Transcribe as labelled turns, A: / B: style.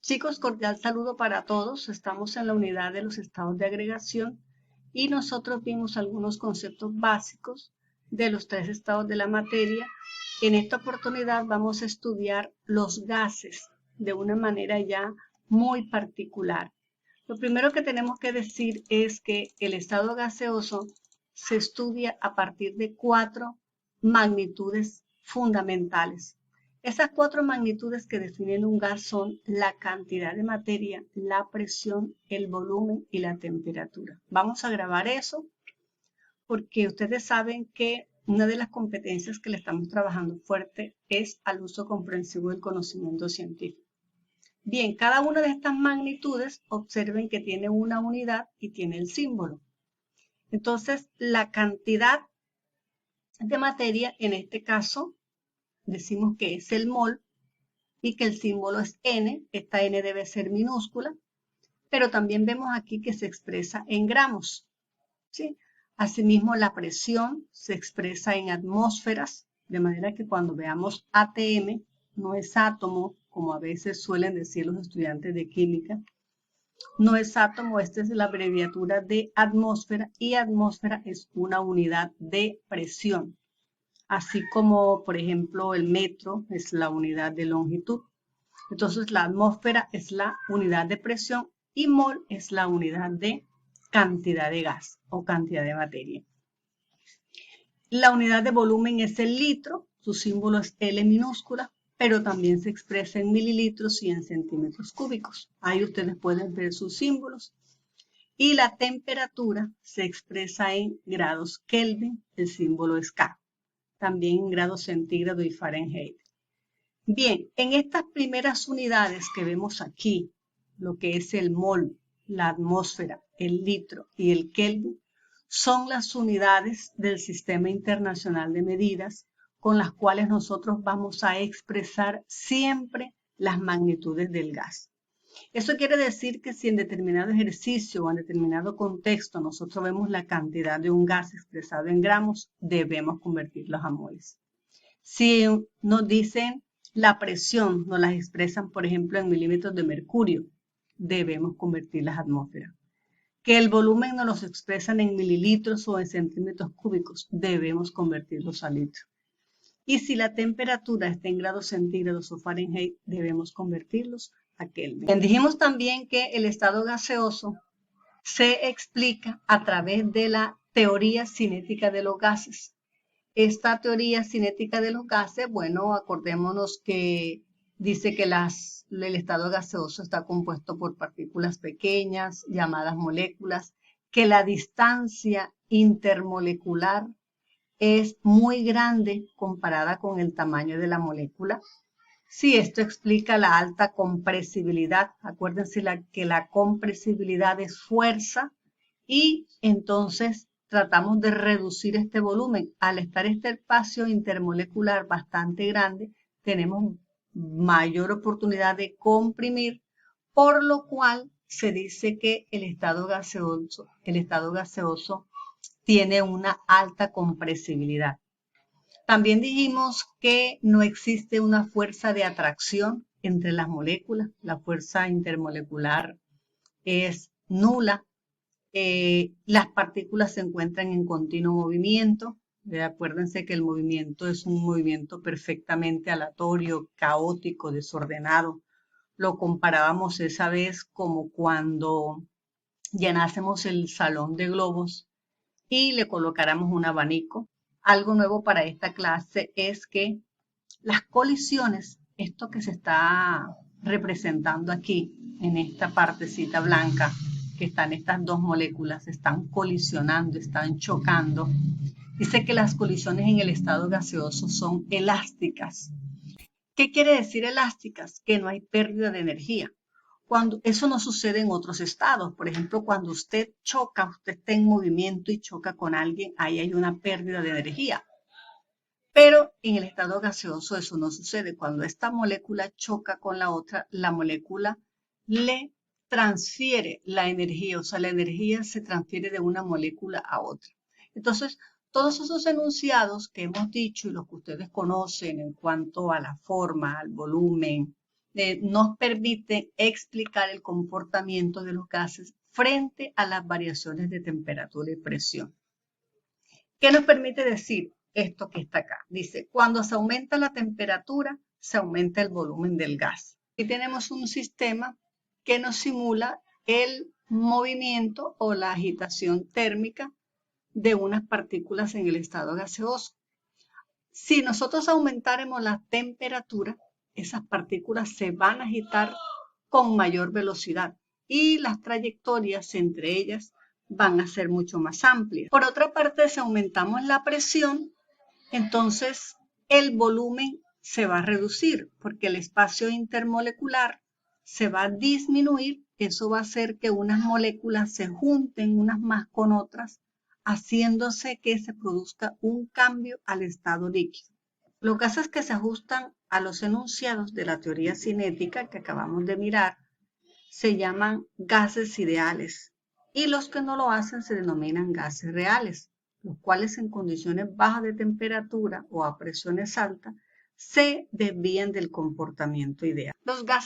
A: Chicos, cordial saludo para todos. Estamos en la unidad de los estados de agregación y nosotros vimos algunos conceptos básicos de los tres estados de la materia. En esta oportunidad vamos a estudiar los gases de una manera ya muy particular. Lo primero que tenemos que decir es que el estado gaseoso se estudia a partir de 4 magnitudes fundamentales. Esas 4 magnitudes que definen un gas son la cantidad de materia, la presión, el volumen y la temperatura. Vamos a grabar eso porque ustedes saben que una de las competencias que le estamos trabajando fuerte es al uso comprensivo del conocimiento científico. Bien, cada una de estas magnitudes, observen que tiene una unidad y tiene el símbolo. Entonces, la cantidad de materia, en este caso, decimos que es el mol y que el símbolo es N. Esta N debe ser minúscula, pero también vemos aquí que se expresa en gramos, ¿sí? Asimismo, la presión se expresa en atmósferas, de manera que cuando veamos ATM, no es átomo, como a veces suelen decir los estudiantes de química, no es átomo, esta es la abreviatura de atmósfera y atmósfera es una unidad de presión. Así como, por ejemplo, el metro es la unidad de longitud. Entonces, la atmósfera es la unidad de presión y mol es la unidad de cantidad de gas o cantidad de materia. La unidad de volumen es el litro, su símbolo es L minúscula, pero también se expresa en mililitros y en centímetros cúbicos. Ahí ustedes pueden ver sus símbolos. Y la temperatura se expresa en grados Kelvin, el símbolo es K. También en grados centígrados y Fahrenheit. Bien, en estas primeras unidades que vemos aquí, lo que es el mol, la atmósfera, el litro y el Kelvin, son las unidades del Sistema Internacional de Medidas con las cuales nosotros vamos a expresar siempre las magnitudes del gas. Eso quiere decir que si en determinado ejercicio o en determinado contexto nosotros vemos la cantidad de un gas expresado en gramos, debemos convertirlos a moles. Si nos dicen la presión, nos las expresan, por ejemplo, en milímetros de mercurio, debemos convertirlas a atmósfera. Que el volumen nos los expresan en mililitros o en centímetros cúbicos, debemos convertirlos a litros. Y si la temperatura está en grados centígrados o Fahrenheit, debemos convertirlos a Kelvin. Dijimos también que el estado gaseoso se explica a través de la teoría cinética de los gases. Esta teoría cinética de los gases, bueno, acordémonos que dice que el estado gaseoso está compuesto por partículas pequeñas llamadas moléculas, que la distancia intermolecular es muy grande comparada con el tamaño de la molécula. Sí, esto explica la alta compresibilidad. Acuérdense que la compresibilidad es fuerza y entonces tratamos de reducir este volumen. Al estar este espacio intermolecular bastante grande, tenemos mayor oportunidad de comprimir, por lo cual se dice que el estado gaseoso tiene una alta compresibilidad. También dijimos que no existe una fuerza de atracción entre las moléculas. La fuerza intermolecular es nula. Las partículas se encuentran en continuo movimiento. Acuérdense que el movimiento es un movimiento perfectamente aleatorio, caótico, desordenado. Lo comparábamos esa vez como cuando llenásemos el salón de globos y le colocáramos un abanico. Algo nuevo para esta clase es que las colisiones, esto que se está representando aquí en esta partecita blanca, que están estas dos moléculas, están colisionando, están chocando. Dice que las colisiones en el estado gaseoso son elásticas. ¿Qué quiere decir elásticas? Que no hay pérdida de energía. Cuando eso no sucede en otros estados, por ejemplo, cuando usted choca, usted está en movimiento y choca con alguien, ahí hay una pérdida de energía. Pero en el estado gaseoso eso no sucede. Cuando esta molécula choca con la otra, la molécula le transfiere la energía, o sea, la energía se transfiere de una molécula a otra. Entonces, todos esos enunciados que hemos dicho y los que ustedes conocen en cuanto a la forma, al volumen nos permiten explicar el comportamiento de los gases frente a las variaciones de temperatura y presión. ¿Qué nos permite decir esto que está acá? Dice, cuando se aumenta la temperatura, se aumenta el volumen del gas. Aquí tenemos un sistema que nos simula el movimiento o la agitación térmica de unas partículas en el estado gaseoso. Si nosotros aumentáramos la temperatura, esas partículas se van a agitar con mayor velocidad y las trayectorias entre ellas van a ser mucho más amplias. Por otra parte, si aumentamos la presión, entonces el volumen se va a reducir porque el espacio intermolecular se va a disminuir. Eso va a hacer que unas moléculas se junten unas más con otras, haciéndose que se produzca un cambio al estado líquido. Los gases que se ajustan a los enunciados de la teoría cinética que acabamos de mirar se llaman gases ideales y los que no lo hacen se denominan gases reales, los cuales en condiciones bajas de temperatura o a presiones altas se desvían del comportamiento ideal. Los gases